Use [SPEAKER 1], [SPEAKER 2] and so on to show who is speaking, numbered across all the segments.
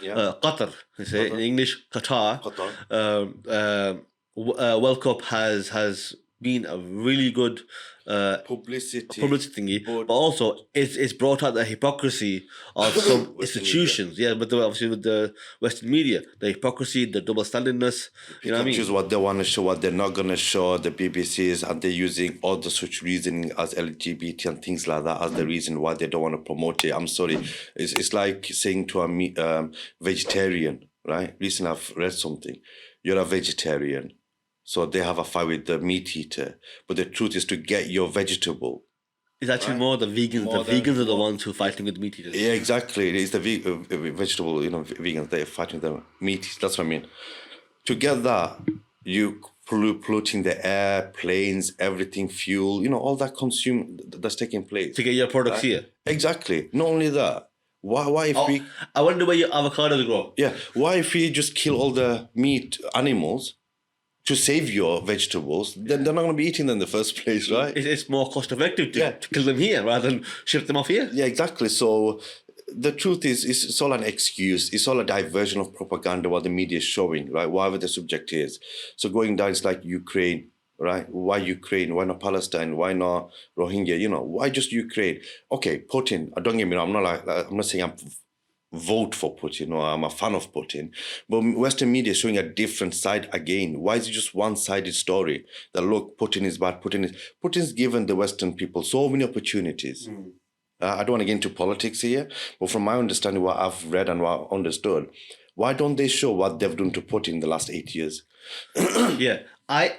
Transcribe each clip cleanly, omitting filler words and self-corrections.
[SPEAKER 1] Qatar, they say in
[SPEAKER 2] Qatar.
[SPEAKER 1] English, Qatar.
[SPEAKER 2] Qatar.
[SPEAKER 1] World Cup has been a really good
[SPEAKER 2] Publicity
[SPEAKER 1] thingy,
[SPEAKER 2] but
[SPEAKER 1] but also it's brought out the hypocrisy of some
[SPEAKER 2] Western
[SPEAKER 1] institutions. Yeah, but obviously with the Western media, the hypocrisy, the double standardness. You know what I mean?
[SPEAKER 2] choose what they want to show, what they're not going to show. The BBCs, and they're using all the such reasoning as LGBT and things like that as the reason why they don't want to promote it. I'm sorry, it's like saying to a vegetarian, right? Recently I've read something. You're a vegetarian, so they have a fight with the meat eater. But the truth is to get your vegetable.
[SPEAKER 1] It's actually more the vegans. Vegans are the ones who are fighting with meat eaters.
[SPEAKER 2] Yeah, exactly. It's the vegetable, vegans, they're fighting the meat. That's what I mean. To get that, you polluting the air, planes, everything, fuel, all that that's taking place.
[SPEAKER 1] To get your products here.
[SPEAKER 2] Exactly. Not only that, why if we...
[SPEAKER 1] I wonder where your avocados grow.
[SPEAKER 2] Yeah, why if we just kill all the meat animals to save your vegetables, then they're not going to be eating them in the first place, right?
[SPEAKER 1] It's more cost effective to kill them here rather than ship them off here.
[SPEAKER 2] Yeah, exactly. So the truth is, it's all an excuse. It's all a diversion of propaganda what the media is showing, right? Whatever the subject is. So going down, it's like Ukraine, right? Why Ukraine? Why not Palestine? Why not Rohingya? Why just Ukraine? Okay, Putin. Don't get me wrong. I'm not saying I'm vote for Putin or I'm a fan of Putin, but Western media is showing a different side again. Why is it just one-sided story that look, Putin is bad, Putin's given the Western people so many opportunities. I don't want to get into politics here, but from my understanding, what I've read and what I've understood, why don't they show what they've done to Putin in the last 8 years?
[SPEAKER 1] Yeah, I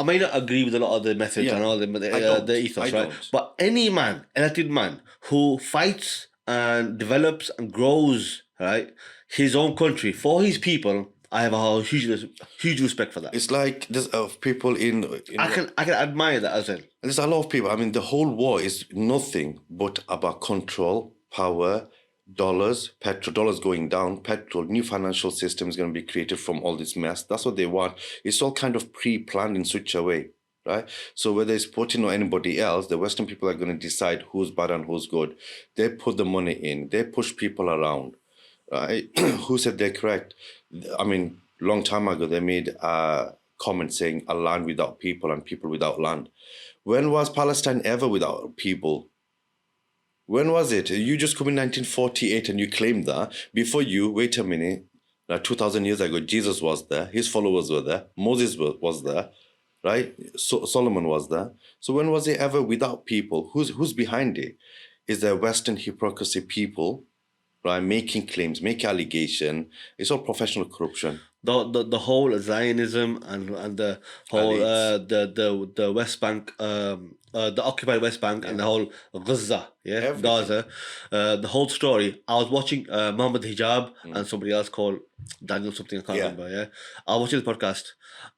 [SPEAKER 1] may not agree with a lot of the methods and all the ethos, right? But any elected man who fights and develops and grows, right, his own country for his people, I have a huge respect for that.
[SPEAKER 2] It's like there's people in
[SPEAKER 1] I can admire that as well.
[SPEAKER 2] There's a lot of people. I mean, the whole war is nothing but about control, power, dollars, dollars going down, petrol, new financial system is going to be created from all this mess. That's what they want. It's all kind of pre-planned in such a way. Right? So whether it's Putin or anybody else, the Western people are going to decide who's bad and who's good. They put the money in. They push people around. Right? Who said they're correct? I mean, long time ago, they made a comment saying a land without people and people without land. When was Palestine ever without people? When was it? You just come in 1948 and you claim that. Before you, wait a minute, 2,000 years ago, Jesus was there. His followers were there. Moses was there. Right? Solomon was there. So when was it ever without people? Who's behind it? Is there Western hypocrisy people, right? Making claims, making allegation. It's all professional corruption.
[SPEAKER 1] The whole Zionism and the whole the West Bank, the occupied West Bank and the whole Gaza, Gaza, the whole story. I was watching Muhammad Hijab and somebody else called Daniel something, I can't remember. Yeah, I was watching the podcast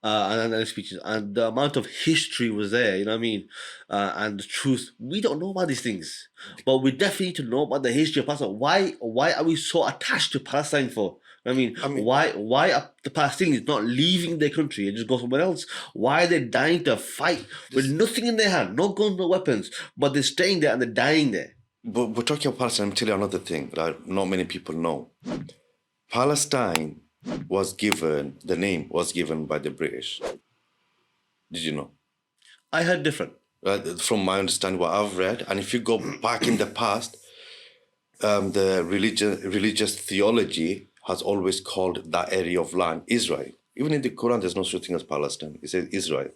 [SPEAKER 1] and the speeches, and the amount of history was there. You know what I mean? And the truth. We don't know about these things, but we definitely need to know about the history of Palestine. Why are we so attached to Palestine for? I mean, why are the Palestinians not leaving their country and just go somewhere else? Why are they dying to fight with nothing in their hand, no guns, no weapons, but they're staying there and they're dying there?
[SPEAKER 2] But we're talking about Palestine. I'll tell you another thing that not many people know. Palestine the name was given by the British. Did you know?
[SPEAKER 1] I heard different.
[SPEAKER 2] From my understanding, what I've read, and if you go back in the past, the religious theology has always called that area of land Israel. Even in the Quran, there's no such thing as Palestine. It says Israel,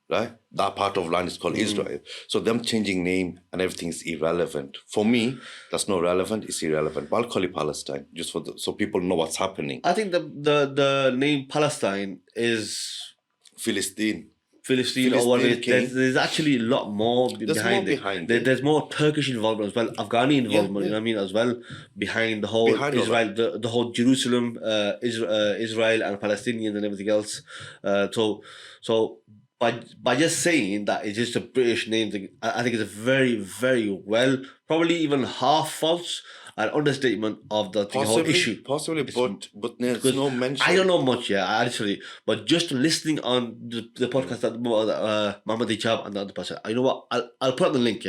[SPEAKER 2] right? That part of land is called Israel. So them changing name and everything is irrelevant. For me, that's not relevant. It's irrelevant. But I'll call it Palestine just so people know what's happening.
[SPEAKER 1] I think the name Palestine is
[SPEAKER 2] Philistine
[SPEAKER 1] or whatever. There's actually a lot more behind it. There's more Turkish involvement as well, Afghani involvement, you know what I mean, as well, behind the whole Israel, the whole Jerusalem, Israel and Palestinians and everything else. So by just saying that it's just a British name, I think it's a very, very well, probably even half false, an understatement of the whole issue.
[SPEAKER 2] Possibly, but there's no mention.
[SPEAKER 1] I don't know much, actually, but just listening on the podcast that Muhammad Hijab and the other person, you know what? I'll put on the link,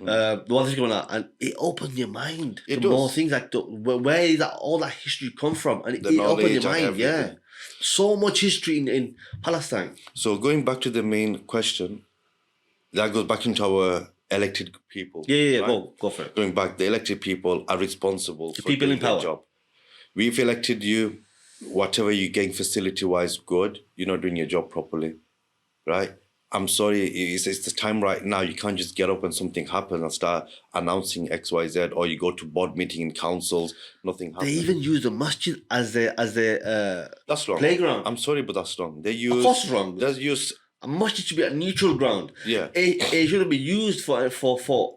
[SPEAKER 1] the one that's going on, and it opens your mind
[SPEAKER 2] It
[SPEAKER 1] to
[SPEAKER 2] does.
[SPEAKER 1] more things like where is that all that history come from, and
[SPEAKER 2] The
[SPEAKER 1] it opens your
[SPEAKER 2] knowledge and
[SPEAKER 1] mind. Yeah,
[SPEAKER 2] everything.
[SPEAKER 1] so much history in Palestine.
[SPEAKER 2] So going back to the main question, that goes back into our elected people.
[SPEAKER 1] Yeah,
[SPEAKER 2] right?
[SPEAKER 1] go for it.
[SPEAKER 2] Going back, the elected people are responsible for
[SPEAKER 1] people
[SPEAKER 2] doing
[SPEAKER 1] in power.
[SPEAKER 2] their job. We've elected you. Whatever you're getting facility-wise, good. You're not doing your job properly, right? I'm sorry, it's the time right now. You can't just get up when something happens and start announcing X, Y, Z, or you go to board meeting in councils, nothing happens.
[SPEAKER 1] They even use the masjid as their
[SPEAKER 2] that's wrong.
[SPEAKER 1] playground.
[SPEAKER 2] I'm sorry, but that's wrong. They use.
[SPEAKER 1] Of course, it's wrong.
[SPEAKER 2] They use.
[SPEAKER 1] A masjid should be a neutral ground.
[SPEAKER 2] Yeah.
[SPEAKER 1] It shouldn't be used for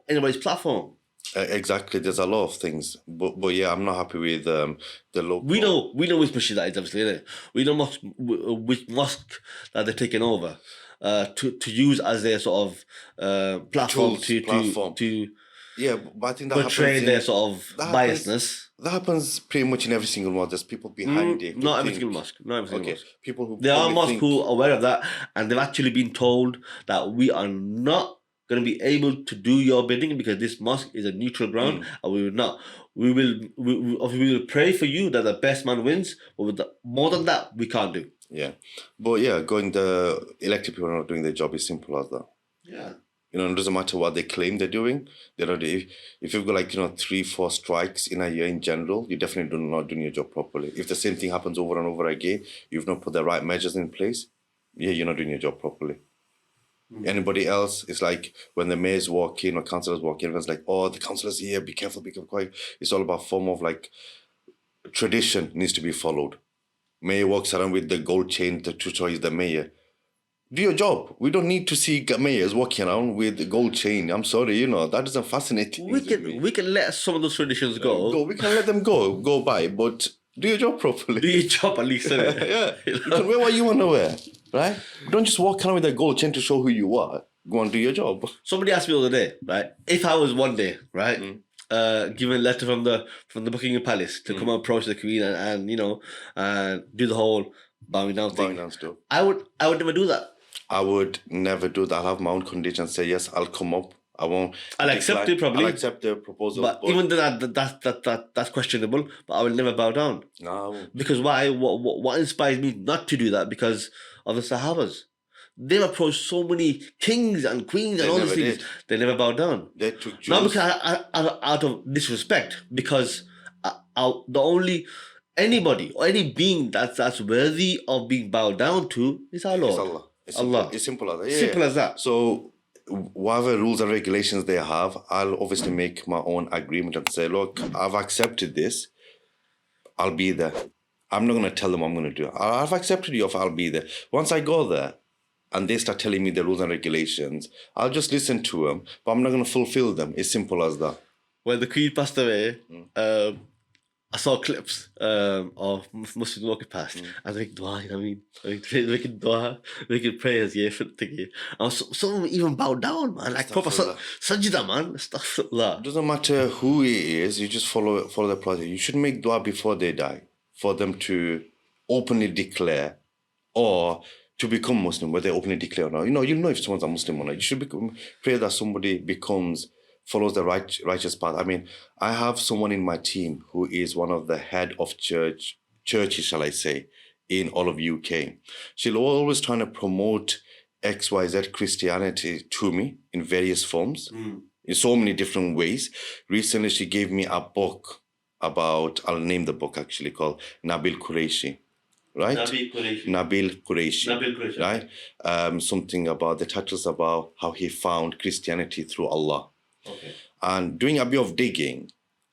[SPEAKER 1] anybody's platform.
[SPEAKER 2] Exactly. There's a lot of things, but yeah, I'm not happy with the local.
[SPEAKER 1] We know which masjid that is, obviously, innit? We know which mosque that they're taking over to use as their sort of platform to
[SPEAKER 2] yeah, but I think that
[SPEAKER 1] portray
[SPEAKER 2] happens
[SPEAKER 1] their sort of biasness.
[SPEAKER 2] That happens pretty much in every single one. There's people behind it.
[SPEAKER 1] Not every single mosque. Not every single mosque.
[SPEAKER 2] People who
[SPEAKER 1] there are mosques who are aware of that, and they've actually been told that we are not going to be able to do your bidding because this mosque is a neutral ground, and we will not. We will pray for you that the best man wins, but more than that, we can't do.
[SPEAKER 2] Yeah, but yeah, the elected people are not doing their job. It's simple as that.
[SPEAKER 1] Yeah.
[SPEAKER 2] It doesn't matter what they claim they're doing. They're not. If you've got 3-4 strikes in a year in general, you definitely not doing your job properly. If the same thing happens over and over again, you've not put the right measures in place. Yeah, you're not doing your job properly. Anybody else, it's like when the mayors walk in or councillors walk in, everyone's like, oh, the councillor's here, be careful, quiet. It's all about form of tradition needs to be followed. Mayor walks around with the gold chain, the tutor is the mayor. Do your job. We don't need to see mayors walking around with the gold chain. I'm sorry, that doesn't fascinate me.
[SPEAKER 1] We can let some of those traditions go.
[SPEAKER 2] We can let them go by, but do your job properly.
[SPEAKER 1] Do your job at least, innit?
[SPEAKER 2] Yeah. You can wear what you want to wear, right? Don't just walk around with a gold chain to show who you are. Go and do your job.
[SPEAKER 1] Somebody asked me the other day, right? If I was one day, right, given a letter from the Buckingham Palace to come and approach the Queen and do the whole bowing down thing,
[SPEAKER 2] stuff.
[SPEAKER 1] I would never do that.
[SPEAKER 2] I would never do that. I'll have my own conditions. Say yes, I'll come up. I won't.
[SPEAKER 1] I'll accept it probably.
[SPEAKER 2] I'll accept the proposal.
[SPEAKER 1] But even that's questionable. But I will never bow down.
[SPEAKER 2] No.
[SPEAKER 1] Because why? What inspires me not to do that? Because of the Sahabas. They've approached so many kings and queens and all these things. They never bowed down.
[SPEAKER 2] They took Jews.
[SPEAKER 1] Not because out of disrespect. Because the only anybody or any being that's worthy of being bowed down to is our Lord.
[SPEAKER 2] It's Allah. It's simple as that. Yeah.
[SPEAKER 1] Simple as that.
[SPEAKER 2] So whatever rules and regulations they have, I'll obviously make my own agreement and say, look, I've accepted this. I'll be there. I'm not going to tell them I'm going to do it. I've accepted you. I'll be there. Once I go there and they start telling me the rules and regulations, I'll just listen to them, but I'm not going to fulfill them. It's simple as that.
[SPEAKER 1] When the Queen passed away, I saw clips of Muslims walking past and making dua, making dua, making prayers, for the thingy. And some of them even bowed down, man, like proper sajda, man. Astaghfirullah.
[SPEAKER 2] It doesn't matter who it is, you just follow the process. You should make dua before they die, for them to openly declare or to become Muslim, whether they openly declare or not. You know if someone's a Muslim or not. You should pray that somebody follows the righteous path. I mean, I have someone in my team who is one of the head of churches, shall I say, in all of UK. She's always trying to promote XYZ Christianity to me in various forms, in so many different ways. Recently, she gave me a book about, I'll name the book actually, called Nabil Qureshi. Right? Nabil Qureshi. Right? Something about, the title's about how he found Christianity through Allah.
[SPEAKER 1] Okay.
[SPEAKER 2] And doing a bit of digging,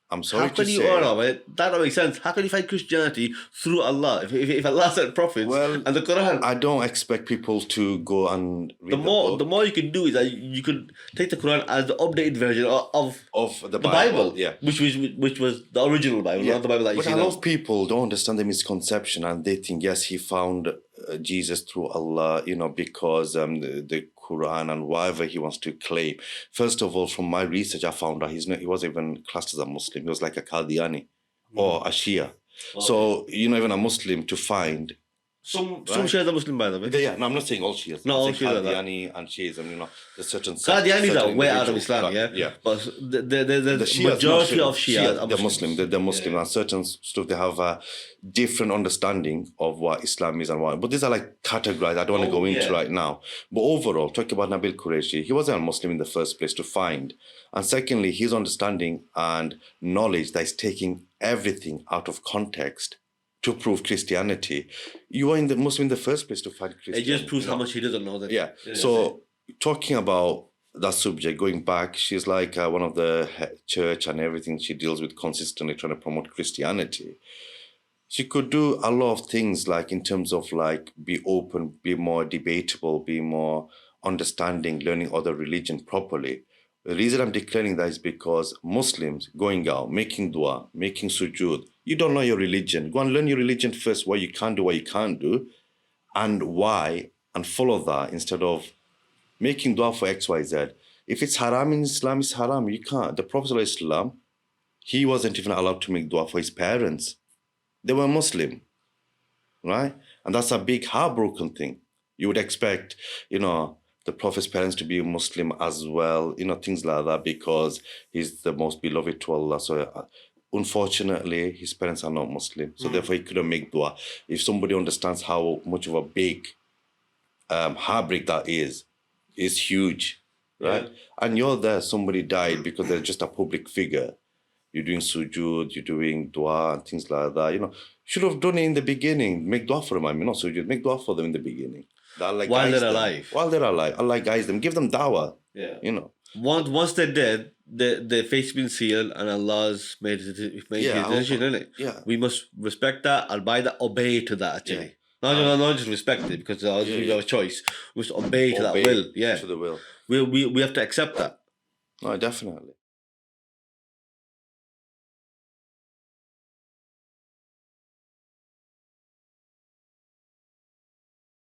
[SPEAKER 2] I'm sorry to say...
[SPEAKER 1] That don't make sense. How can you find Christianity through Allah? If Allah sent prophets and the Quran...
[SPEAKER 2] I don't expect people to go and read the book.
[SPEAKER 1] The more you can do is that you could take the Quran as the updated version of
[SPEAKER 2] the Bible. Yeah.
[SPEAKER 1] Which was the original Bible, not the Bible that you see now.
[SPEAKER 2] But a lot of people don't understand the misconception and they think, yes, he found Jesus through Allah, because the Quran and whatever he wants to claim. First of all, from my research, I found out he wasn't even classed as a Muslim. He was like a Qadiani or a Shia. Okay. So, even a Muslim to find
[SPEAKER 1] Some
[SPEAKER 2] Right.
[SPEAKER 1] Shias are Muslim, by the way.
[SPEAKER 2] Yeah, no, I'm not saying all Shias.
[SPEAKER 1] No,
[SPEAKER 2] I'm
[SPEAKER 1] all
[SPEAKER 2] saying
[SPEAKER 1] Shias are that.
[SPEAKER 2] Qadiani and Shiism, you know, there's certain
[SPEAKER 1] Qadianis are way out of
[SPEAKER 2] individuals,
[SPEAKER 1] Islam,
[SPEAKER 2] right,
[SPEAKER 1] yeah?
[SPEAKER 2] yeah.
[SPEAKER 1] But the
[SPEAKER 2] Shias,
[SPEAKER 1] majority
[SPEAKER 2] no,
[SPEAKER 1] of Shias are
[SPEAKER 2] they're
[SPEAKER 1] Muslims.
[SPEAKER 2] Muslim. They're Muslim, and certain stuff they have a different understanding of what Islam is and what. But these are like categorized. I don't want to go into right now. But overall, talking about Nabil Qureshi, he wasn't a Muslim in the first place to find, and secondly, his understanding and knowledge that is taking everything out of context to prove Christianity. You are in the Muslim in the first place to find Christianity.
[SPEAKER 1] It just proves how much he doesn't know. That.
[SPEAKER 2] Yeah. So talking about that subject, going back, she's like one of the church and everything. She deals with consistently trying to promote Christianity. She could do a lot of things, like in terms of like be open, be more debatable, be more understanding, learning other religion properly. The reason I'm declaring that is because Muslims going out, making dua, making sujood, you don't know your religion. Go and learn your religion first, what you can do, what you can't do, and why, and follow that instead of making dua for X, Y, Z. If it's haram in Islam, it's haram. You can't. The Prophet of Islam, he wasn't even allowed to make dua for his parents. They were Muslim, right? And that's a big heartbroken thing. You would expect, you know, the Prophet's parents to be Muslim as well, you know, things like that, because he's the most beloved to Allah. So unfortunately, his parents are not Muslim. So therefore, he couldn't make dua. If somebody understands how much of a big heartbreak that is huge, right? Yeah. And you're there, somebody died because they're just a public figure. You're doing sujood, you're doing dua and things like that. You know, should have done it in the beginning. Make dua for them. I mean, not sujood. Make dua for them in the beginning.
[SPEAKER 1] While they're alive.
[SPEAKER 2] While they're alive. Allah guides them. Give them dawah.
[SPEAKER 1] Yeah.
[SPEAKER 2] You know.
[SPEAKER 1] Once they're dead, their fate's been sealed and Allah's made his decision, isn't it?
[SPEAKER 2] Yeah.
[SPEAKER 1] We must respect that and by that obey to that actually. Yeah. Not just respect it because we have a choice. We must obey to that will. Yeah.
[SPEAKER 2] To the will.
[SPEAKER 1] We have to accept that.
[SPEAKER 2] No, definitely.